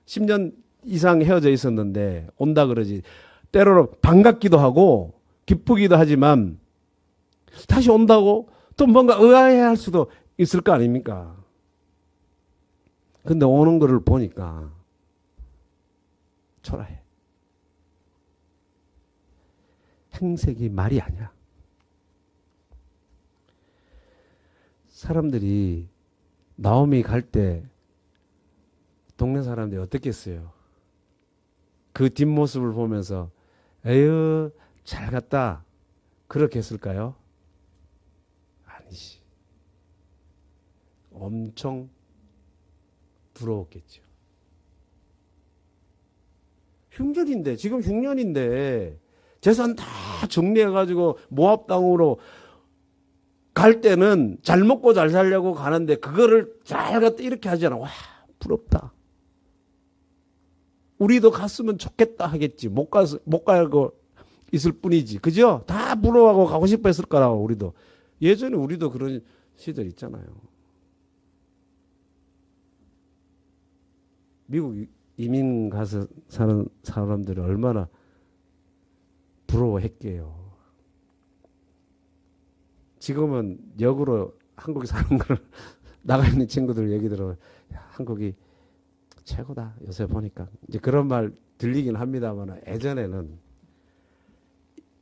10년 이상 헤어져 있었는데 온다 그러지. 때로는 반갑기도 하고 기쁘기도 하지만 다시 온다고 또 뭔가 의아해할 수도 있을 거 아닙니까? 근데 오는 거를 보니까 초라해. 행색이 말이 아니야. 사람들이 나오미 갈 때 동네 사람들이 어떻겠어요? 그 뒷모습을 보면서 에휴 잘 갔다 그렇게 했을까요? 아니지. 엄청 부러웠겠죠. 흉년인데 지금 흉년인데 재산 다 정리해가지고 모압당으로 갈 때는 잘 먹고 잘 살려고 가는데 그거를 잘 갔다 이렇게 하잖아. 와 부럽다. 우리도 갔으면 좋겠다 하겠지. 못 가고 있을 뿐이지. 그죠? 다 부러워하고 가고 싶어 했을 거라고 우리도. 예전에 우리도 그런 시절 있잖아요. 미국 이민 가서 사는 사람들이 얼마나 부러워했게요. 지금은 역으로 한국에 사는 걸 나가 있는 친구들 얘기 들어 한국이 최고다. 요새 보니까 이제 그런 말 들리긴 합니다만 예전에는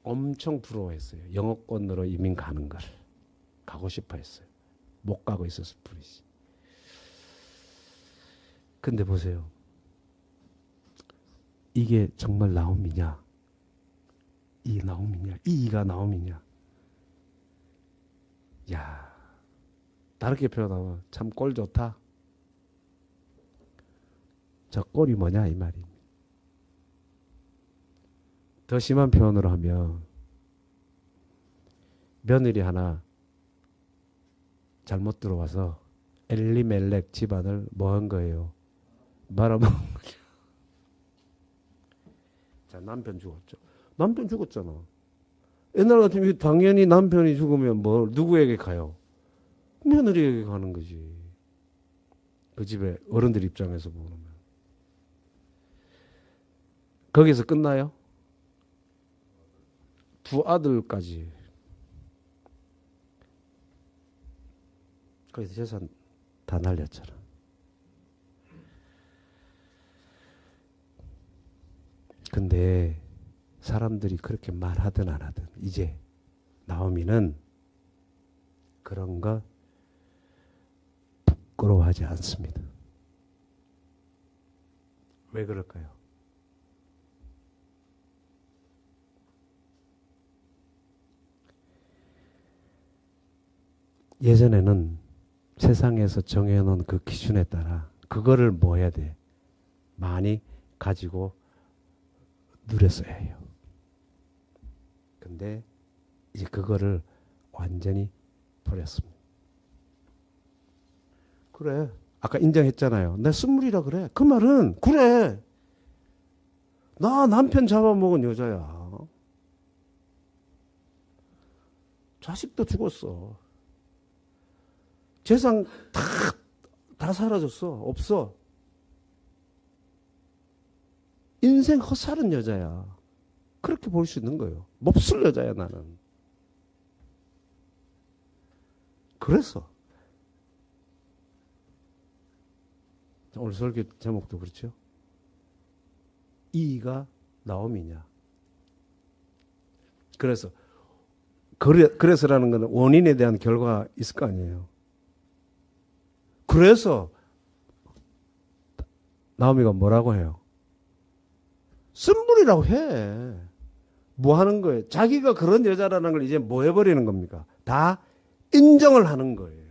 엄청 부러워했어요. 영어권으로 이민 가는 걸 가고 싶어 했어요. 못 가고 있었을 뿐이지. 근데 보세요. 이게 정말 나옴이냐? 이 나옴이냐? 이가 나옴이냐? 야, 다르게 표현하면 참 꼴 좋다. 저 꼴이 뭐냐 이 말입니다. 더 심한 표현으로 하면 며느리 하나 잘못 들어와서 엘리멜렉 집안을 뭐 한 거예요? 말아먹은 거죠. 자, 남편 죽었죠. 남편 죽었잖아. 옛날 같으면 당연히 남편이 죽으면 뭐 누구에게 가요? 며느리에게 가는 거지. 그 집에 어른들 입장에서 보면. 거기서 끝나요? 두 아들까지. 거기서 재산 다 날렸잖아. 근데 사람들이 그렇게 말하든 안 하든 이제 나오미는 그런 거 부끄러워하지 않습니다. 왜 그럴까요? 예전에는 세상에서 정해놓은 그 기준에 따라 그거를 뭐 해야 돼? 많이 가지고 누렸어야 해요. 근데 이제 그거를 완전히 버렸습니다. 그래. 아까 인정했잖아요. 내 쓴물이라 그래. 그 말은 그래. 나 남편 잡아먹은 여자야. 자식도 죽었어. 재산 다 사라졌어. 없어. 인생 헛살은 여자야. 그렇게 볼 수 있는 거예요. 몹쓸 여자야 나는. 그래서 오늘 설교 제목도 그렇죠. 이가 나옴이냐. 그래서라는 것은 원인에 대한 결과가 있을 거 아니에요. 그래서 나오미가 뭐라고 해요? 쓴물이라고 해. 뭐 하는 거예요? 자기가 그런 여자라는 걸 이제 뭐 해버리는 겁니까? 다 인정을 하는 거예요.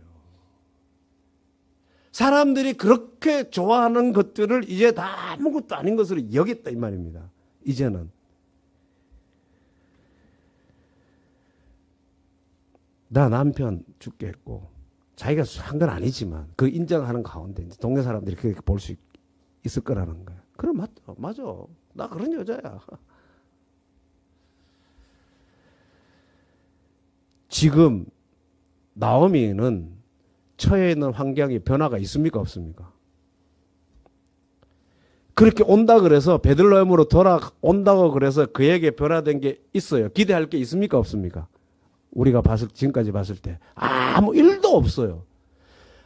사람들이 그렇게 좋아하는 것들을 이제 다 아무것도 아닌 것으로 여겼다 이 말입니다. 이제는. 나 남편 죽게 했고 자기가 한 건 아니지만 그 인정하는 가운데 이제 동네 사람들이 그렇게 볼 수 있을 거라는 거야. 그럼 맞아. 나 그런 여자야. 지금 나오미는 처해 있는 환경에 변화가 있습니까? 없습니까? 그렇게 온다 그래서 베들레헴으로 돌아온다고 그래서 그에게 변화된 게 있어요. 기대할 게 있습니까? 없습니까? 우리가 지금까지 봤을 때 아무 일도 없어요.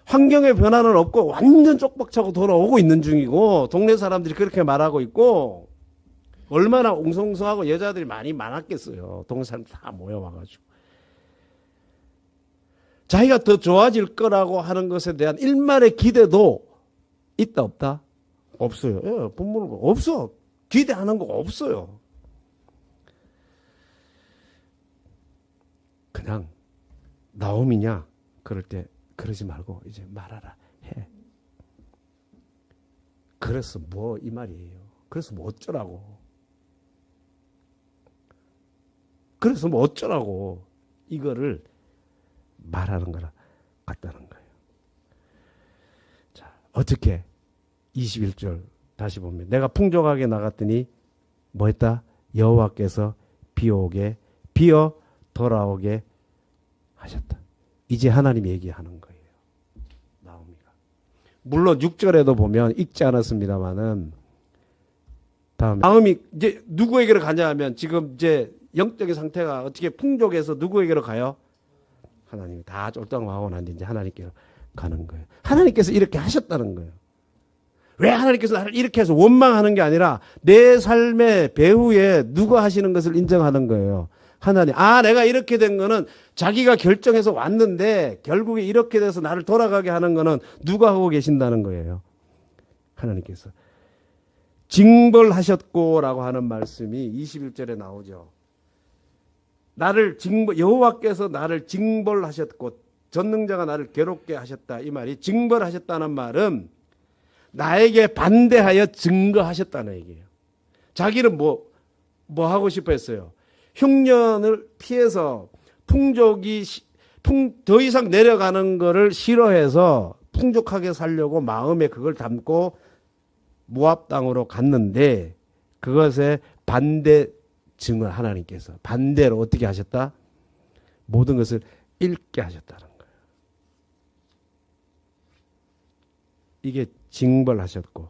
환경의 변화는 없고 완전 쪽박차고 돌아오고 있는 중이고 동네 사람들이 그렇게 말하고 있고 얼마나 웅성성하고 여자들이 많이 많았겠어요. 동네 사람 다 모여와가지고. 자기가 더 좋아질 거라고 하는 것에 대한 일말의 기대도 있다 없다? 없어요. 예, 본문은 없어. 기대하는 거 없어요. 그냥 나옴이냐? 그럴 때 그러지 말고 이제 말하라 해. 그래서 뭐 이 말이에요. 그래서 뭐 어쩌라고. 그래서 뭐 어쩌라고. 이거를 말하는 거라 같다는 거예요. 자, 어떻게 21절 다시 보면 내가 풍족하게 나갔더니 뭐 했다? 여호와께서 비어 돌아오게 하셨다. 이제 하나님이 얘기하는 거예요. 나옵니다. 물론 6절에도 보면 읽지 않았습니다만은 다음에 마음이 이제 누구에게로 가냐 하면 지금 이제 영적인 상태가 어떻게 풍족해서 누구에게로 가요? 하나님이 다 쫄딱하고 난 뒤 이제 하나님께로 가는 거예요. 하나님께서 이렇게 하셨다는 거예요. 왜 하나님께서 나를 이렇게 해서 원망하는 게 아니라 내 삶의 배후에 누가 하시는 것을 인정하는 거예요. 하나님, 내가 이렇게 된 거는 자기가 결정해서 왔는데 결국에 이렇게 돼서 나를 돌아가게 하는 거는 누가 하고 계신다는 거예요. 하나님께서. 징벌하셨고라고 하는 말씀이 21절에 나오죠. 여호와께서 나를 징벌하셨고 전능자가 나를 괴롭게 하셨다. 이 말이 징벌하셨다는 말은 나에게 반대하여 증거하셨다는 얘기예요. 자기는 뭐 하고 싶어 했어요? 흉년을 피해서 풍족이 더 이상 내려가는 거를 싫어해서 풍족하게 살려고 마음에 그걸 담고 모압 땅으로 갔는데 그것에 반대 증을 하나님께서 반대로 어떻게 하셨다? 모든 것을 잃게 하셨다는 거예요. 이게 징벌하셨고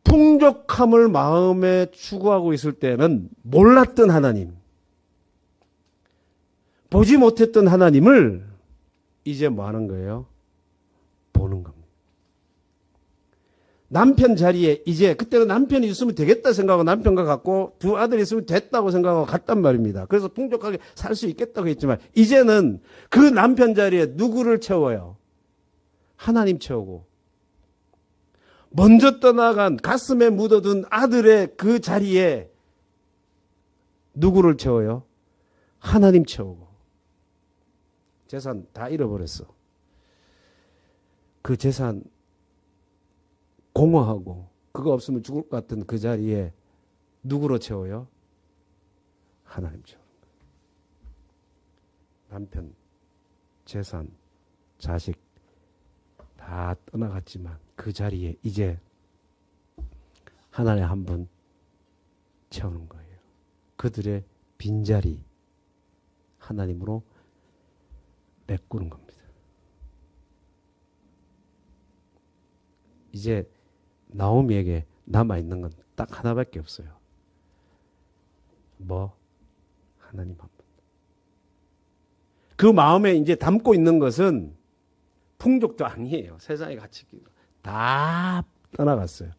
풍족함을 마음에 추구하고 있을 때는 몰랐던 하나님, 보지 못했던 하나님을 이제 뭐 하는 거예요? 보는 겁니다. 남편 자리에 이제 그때는 남편이 있으면 되겠다 생각하고 남편과 갖고 두 아들이 있으면 됐다고 생각하고 갔단 말입니다. 그래서 풍족하게 살 수 있겠다고 했지만 이제는 그 남편 자리에 누구를 채워요? 하나님 채우고 먼저 떠나간 가슴에 묻어둔 아들의 그 자리에 누구를 채워요? 하나님 채우고 재산 다 잃어버렸어. 그 재산 공허하고 그거 없으면 죽을 것 같은 그 자리에 누구로 채워요? 하나님 채우는 거예요. 남편, 재산, 자식 다 떠나갔지만 그 자리에 이제 하나님 한 분 채우는 거예요. 그들의 빈자리 하나님으로 메꾸는 겁니다. 이제 나오미에게 남아있는 건 딱 하나밖에 없어요. 뭐? 하나님 한 분. 그 마음에 이제 담고 있는 것은 풍족도 아니에요. 세상의 가치 다 떠나갔어요.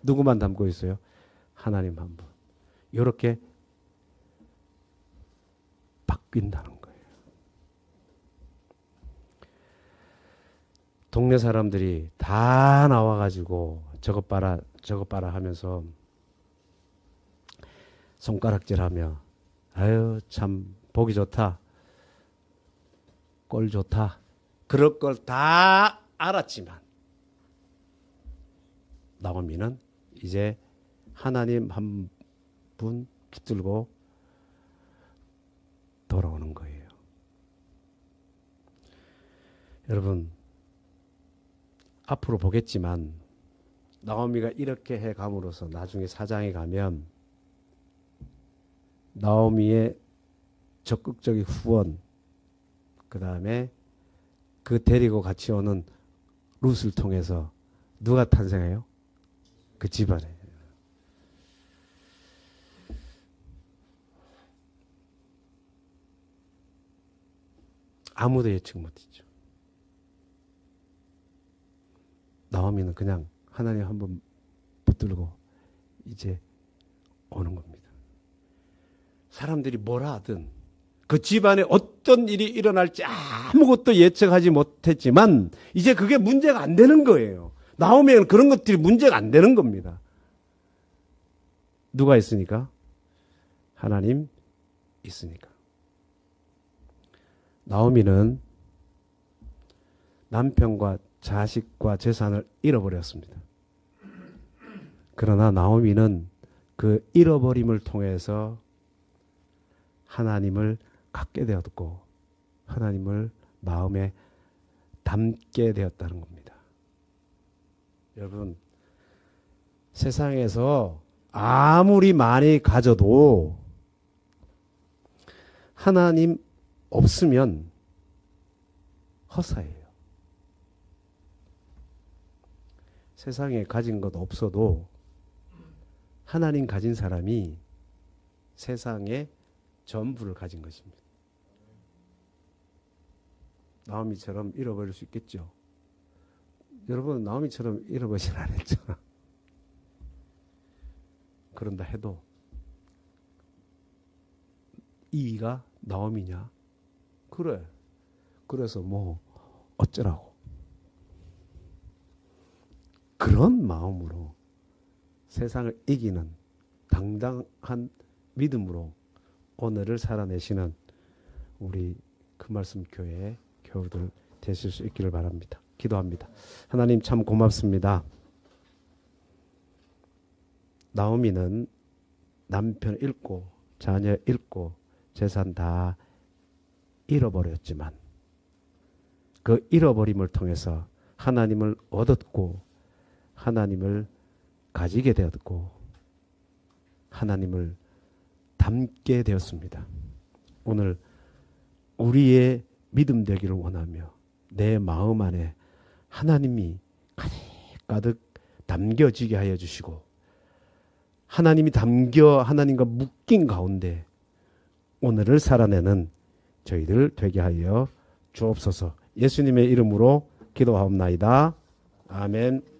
누구만 담고 있어요? 하나님 한 분. 이렇게 바뀐다는 거예요. 동네 사람들이 다 나와가지고 저것 봐라 하면서 손가락질하며 아유 참 보기 좋다. 꼴 좋다. 그럴 걸 다 알았지만 나오미는 이제 하나님 한 분 붙들고 돌아오는 거예요. 여러분 앞으로 보겠지만 나오미가 이렇게 해 감으로써 나중에 4장에 가면 나오미의 적극적인 후원 그 다음에 그 데리고 같이 오는 룻을 통해서 누가 탄생해요? 그 집안에. 아무도 예측 못했죠. 나오미는 그냥 하나님 한번 붙들고 이제 오는 겁니다. 사람들이 뭐라 하든 그 집안에 어떤 일이 일어날지 아무것도 예측하지 못했지만 이제 그게 문제가 안 되는 거예요. 나오면 그런 것들이 문제가 안 되는 겁니다. 누가 있으니까? 하나님 있으니까. 나오미는 남편과 자식과 재산을 잃어버렸습니다. 그러나 나오미는 그 잃어버림을 통해서 하나님을 갖게 되었고 하나님을 마음에 담게 되었다는 겁니다. 여러분, 세상에서 아무리 많이 가져도 하나님 없으면 허사예요. 세상에 가진 것 없어도 하나님 가진 사람이 세상에 전부를 가진 것입니다. 나오미처럼 잃어버릴 수 있겠죠. 여러분, 나오미처럼 잃어버리진 않았잖아. 그런다 해도 이위가 나오미냐? 그래. 그래서 뭐 어쩌라고. 그런 마음으로 세상을 이기는 당당한 믿음으로 오늘을 살아내시는 우리 그 말씀 교회의 교우들 되실 수 있기를 바랍니다. 기도합니다. 하나님 참 고맙습니다. 나오미는 남편 잃고 자녀 잃고 재산 다 잃어버렸지만 그 잃어버림을 통해서 하나님을 얻었고 하나님을 가지게 되었고 하나님을 담게 되었습니다. 오늘 우리의 믿음 되기를 원하며 내 마음 안에 하나님이 가득 담겨지게 하여 주시고 하나님이 담겨 하나님과 묶인 가운데 오늘을 살아내는 저희들 되게 하여 주옵소서. 예수님의 이름으로 기도하옵나이다. 아멘.